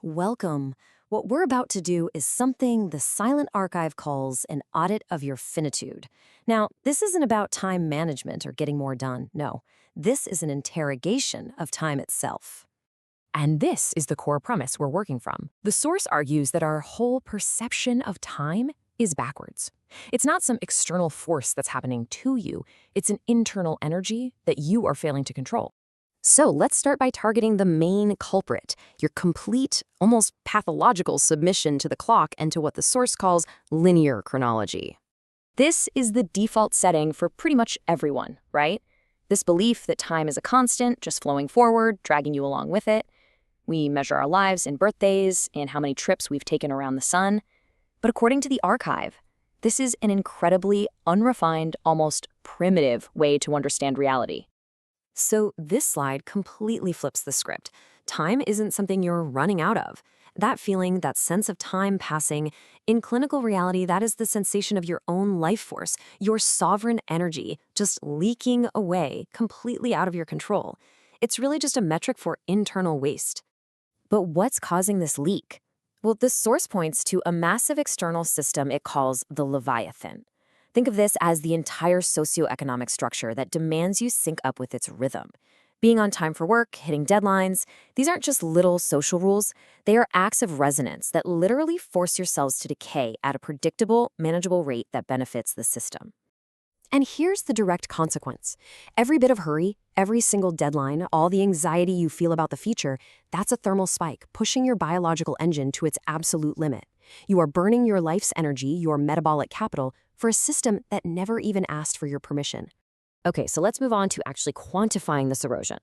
Welcome. What we're about to do is something the Silent Archive calls an audit of your finitude. Now, this isn't about time management or getting more done. No, this is an interrogation of time itself. And this is the core premise we're working from. The source argues that our whole perception of time is backwards. It's not some external force that's happening to you. It's an internal energy that you are failing to control. So let's start by targeting the main culprit, your complete, almost pathological submission to the clock and to what the source calls linear chronology. This is the default setting for pretty much everyone, right? This belief that time is a constant, just flowing forward, dragging you along with it. We measure our lives in birthdays and how many trips we've taken around the sun. But according to the archive, this is an incredibly unrefined, almost primitive way to understand reality. So this slide completely flips the script. Time isn't something you're running out of. That feeling, that sense of time passing, in clinical reality, that is the sensation of your own life force, your sovereign energy, just leaking away, completely out of your control. It's really just a metric for internal waste. But what's causing this leak? Well, the source points to a massive external system it calls the Leviathan. Think of this as the entire socioeconomic structure that demands you sync up with its rhythm. Being on time for work, hitting deadlines, these aren't just little social rules. They are acts of resonance that literally force yourselves to decay at a predictable, manageable rate that benefits the system. And here's the direct consequence. Every bit of hurry, every single deadline, all the anxiety you feel about the future, that's a thermal spike, pushing your biological engine to its absolute limit. You are burning your life's energy, your metabolic capital, for a system that never even asked for your permission. Okay, so let's move on to actually quantifying this erosion.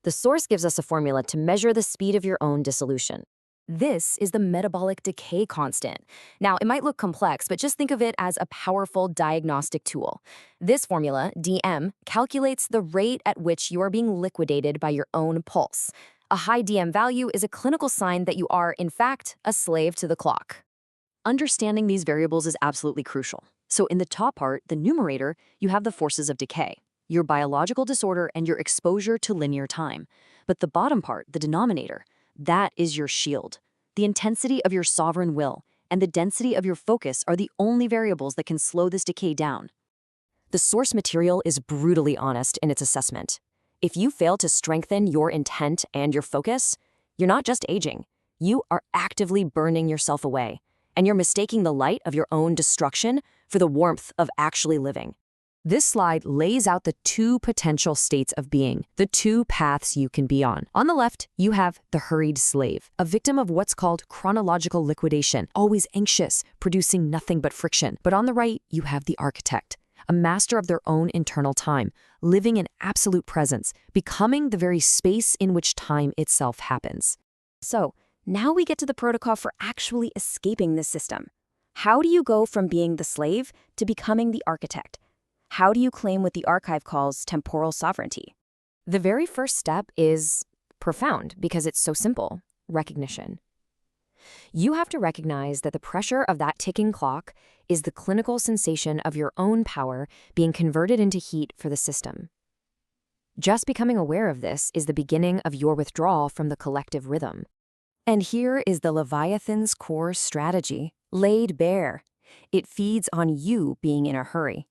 The source gives us a formula to measure the speed of your own dissolution. This is the metabolic decay constant. Now, it might look complex, but just think of it as a powerful diagnostic tool. This formula, DM, calculates the rate at which you are being liquidated by your own pulse. A high DM value is a clinical sign that you are, in fact, a slave to the clock. Understanding these variables is absolutely crucial. So in the top part, the numerator, you have the forces of decay, your biological disorder and your exposure to linear time. But the bottom part, the denominator, that is your shield. The intensity of your sovereign will and the density of your focus are the only variables that can slow this decay down. The source material is brutally honest in its assessment. If you fail to strengthen your intent and your focus, you're not just aging. You are actively burning yourself away, and you're mistaking the light of your own destruction for the warmth of actually living. This slide lays out the two potential states of being, the two paths you can be on. On the left, you have the hurried slave, a victim of what's called chronological liquidation, always anxious, producing nothing but friction. But on the right, you have the architect, a master of their own internal time, living in absolute presence, becoming the very space in which time itself happens. So, now we get to the protocol for actually escaping this system. How do you go from being the slave to becoming the architect? How do you claim what the archive calls temporal sovereignty? The very first step is profound because it's so simple: recognition. You have to recognize that the pressure of that ticking clock is the clinical sensation of your own power being converted into heat for the system. Just becoming aware of this is the beginning of your withdrawal from the collective rhythm. And here is the Leviathan's core strategy, laid bare. It feeds on you being in a hurry.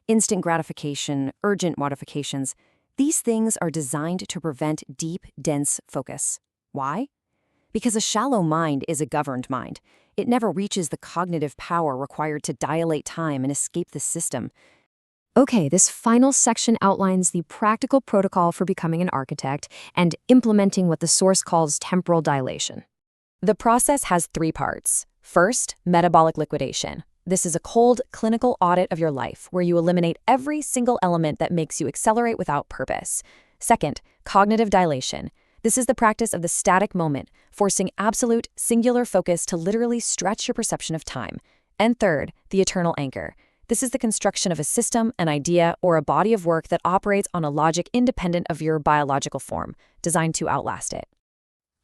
Instant gratification, urgent modifications. These things are designed to prevent deep, dense focus. Why? Because a shallow mind is a governed mind. It never reaches the cognitive power required to dilate time and escape the system. Okay, this final section outlines the practical protocol for becoming an architect and implementing what the source calls temporal dilation. The process has three parts. First, metabolic liquidation. This is a cold, clinical audit of your life where you eliminate every single element that makes you accelerate without purpose. Second, cognitive dilation. This is the practice of the static moment, forcing absolute, singular focus to literally stretch your perception of time. And third, the eternal anchor. This is the construction of a system, an idea, or a body of work that operates on a logic independent of your biological form, designed to outlast it.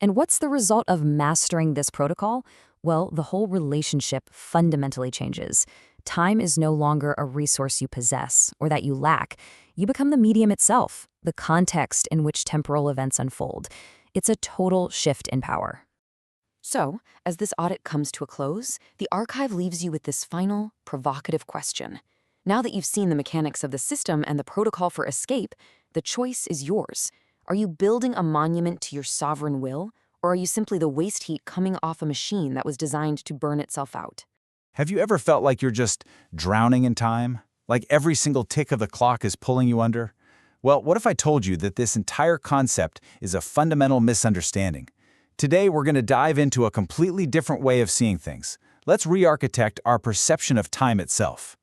And what's the result of mastering this protocol? Well, the whole relationship fundamentally changes. Time is no longer a resource you possess or that you lack. You become the medium itself, the context in which temporal events unfold. It's a total shift in power. So, as this audit comes to a close, the archive leaves you with this final, provocative question. Now that you've seen the mechanics of the system and the protocol for escape, the choice is yours. Are you building a monument to your sovereign will, or are you simply the waste heat coming off a machine that was designed to burn itself out? Have you ever felt like you're just drowning in time? Like every single tick of the clock is pulling you under? Well, what if I told you that this entire concept is a fundamental misunderstanding? Today, we're going to dive into a completely different way of seeing things. Let's re-architect our perception of time itself.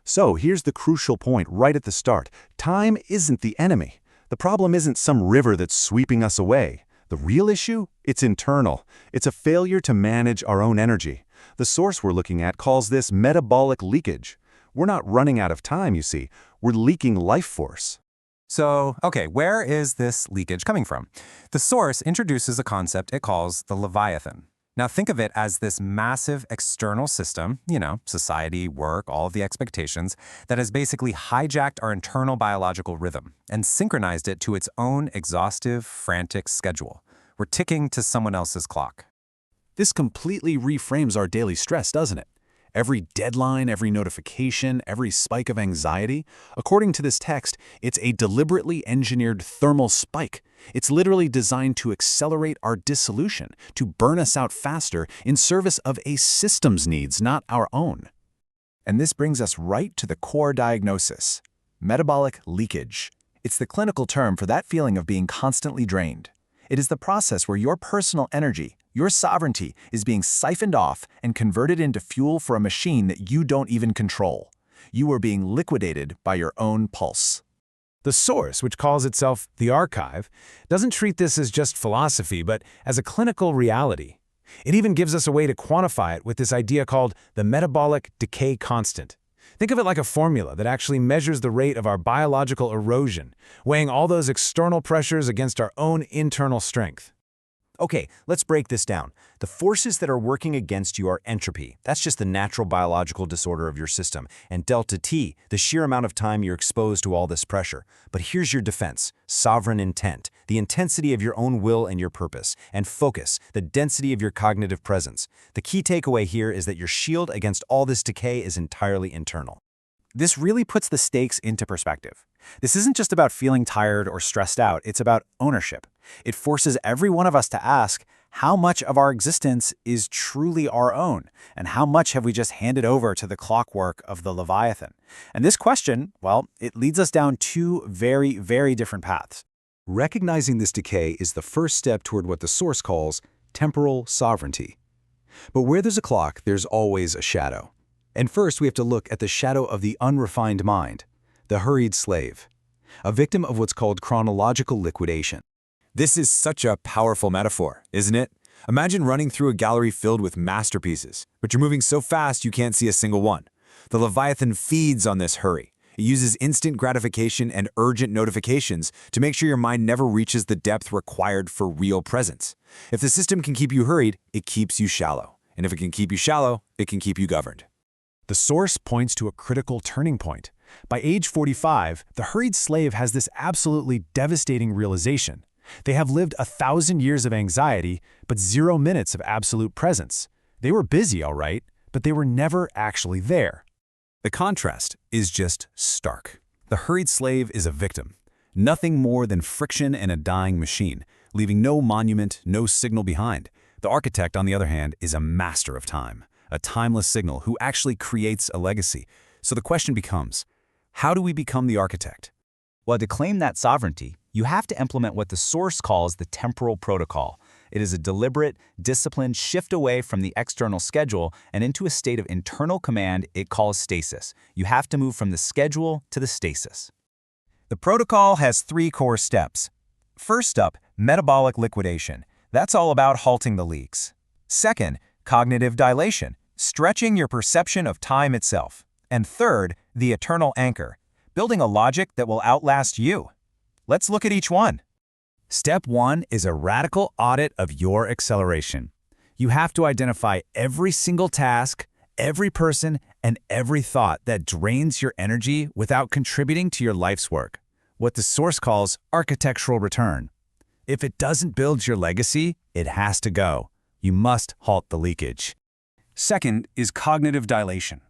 So here's the crucial point right at the start. Time isn't the enemy. The problem isn't some river that's sweeping us away. The real issue? It's internal. It's a failure to manage our own energy. The source we're looking at calls this metabolic leakage. We're not running out of time, you see. We're leaking life force. So, okay, where is this leakage coming from? The source introduces a concept it calls the Leviathan. Now think of it as this massive external system, society, work, all of the expectations, that has basically hijacked our internal biological rhythm and synchronized it to its own exhaustive, frantic schedule. We're ticking to someone else's clock. This completely reframes our daily stress, doesn't it? Every deadline, every notification, every spike of anxiety, according to this text, it's a deliberately engineered thermal spike. It's literally designed to accelerate our dissolution, to burn us out faster in service of a system's needs, not our own. And this brings us right to the core diagnosis: metabolic leakage. It's the clinical term for that feeling of being constantly drained. It is the process where your personal energy, your sovereignty, is being siphoned off and converted into fuel for a machine that you don't even control. You are being liquidated by your own pulse. The source, which calls itself the archive, doesn't treat this as just philosophy, but as a clinical reality. It even gives us a way to quantify it with this idea called the Metabolic Decay Constant. Think of it like a formula that actually measures the rate of our biological erosion, weighing all those external pressures against our own internal strength. Okay, let's break this down. The forces that are working against you are entropy. That's just the natural biological disorder of your system. And delta T, the sheer amount of time you're exposed to all this pressure. But here's your defense: sovereign intent, the intensity of your own will and your purpose, and focus, the density of your cognitive presence. The key takeaway here is that your shield against all this decay is entirely internal. This really puts the stakes into perspective. This isn't just about feeling tired or stressed out, it's about ownership. It forces every one of us to ask, how much of our existence is truly our own, and how much have we just handed over to the clockwork of the Leviathan? And this question, well, it leads us down two very, very different paths. Recognizing this decay is the first step toward what the source calls temporal sovereignty. But where there's a clock, there's always a shadow. And first, we have to look at the shadow of the unrefined mind, the hurried slave, a victim of what's called chronological liquidation. This is such a powerful metaphor, isn't it? Imagine running through a gallery filled with masterpieces, but you're moving so fast you can't see a single one. The Leviathan feeds on this hurry. It uses instant gratification and urgent notifications to make sure your mind never reaches the depth required for real presence. If the system can keep you hurried, it keeps you shallow. And if it can keep you shallow, it can keep you governed. The source points to a critical turning point. By age 45, the hurried slave has this absolutely devastating realization. They have lived 1,000 years of anxiety, but 0 minutes of absolute presence. They were busy, all right, but they were never actually there. The contrast is just stark. The hurried slave is a victim, nothing more than friction and a dying machine, leaving no monument, no signal behind. The architect, on the other hand, is a master of time, a timeless signal who actually creates a legacy. So the question becomes, how do we become the architect? Well, to claim that sovereignty, you have to implement what the source calls the temporal protocol. It is a deliberate, disciplined shift away from the external schedule and into a state of internal command it calls stasis. You have to move from the schedule to the stasis. The protocol has 3 core steps. First up, metabolic liquidation. That's all about halting the leaks. Second, cognitive dilation, stretching your perception of time itself. And third, the eternal anchor, building a logic that will outlast you. Let's look at each one. Step 1 is a radical audit of your acceleration. You have to identify every single task, every person, and every thought that drains your energy without contributing to your life's work, what the source calls architectural return. If it doesn't build your legacy, it has to go. You must halt the leakage. Second is cognitive dilation.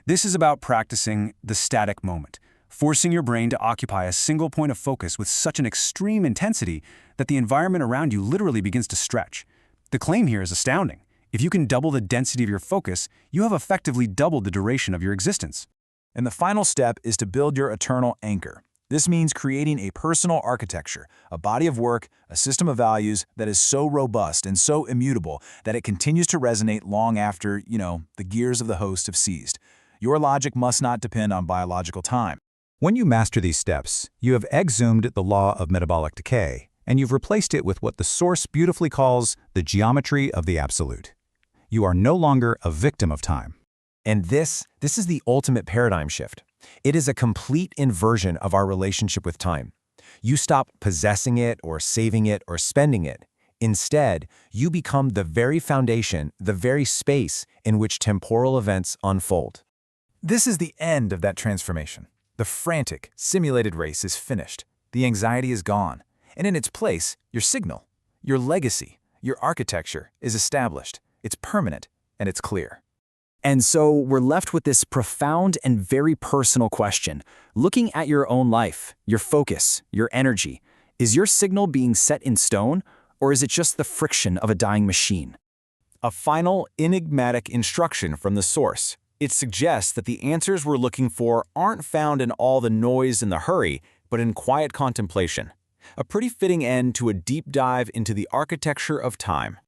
This is about practicing the static moment, forcing your brain to occupy a single point of focus with such an extreme intensity that the environment around you literally begins to stretch. The claim here is astounding. If you can double the density of your focus, you have effectively doubled the duration of your existence. And the final step is to build your eternal anchor. This means creating a personal architecture, a body of work, a system of values that is so robust and so immutable that it continues to resonate long after, the gears of the host have ceased. Your logic must not depend on biological time. When you master these steps, you have exhumed the law of metabolic decay, and you've replaced it with what the Source beautifully calls the geometry of the absolute. You are no longer a victim of time. And this is the ultimate paradigm shift. It is a complete inversion of our relationship with time. You stop possessing it or saving it or spending it. Instead, you become the very foundation, the very space in which temporal events unfold. This is the end of that transformation. The frantic, simulated race is finished. The anxiety is gone. And in its place, your signal, your legacy, your architecture is established. It's permanent and it's clear. And so we're left with this profound and very personal question. Looking at your own life, your focus, your energy, is your signal being set in stone, or is it just the friction of a dying machine? A final, enigmatic instruction from the Source. It suggests that the answers we're looking for aren't found in all the noise and the hurry, but in quiet contemplation. A pretty fitting end to a deep dive into the architecture of time.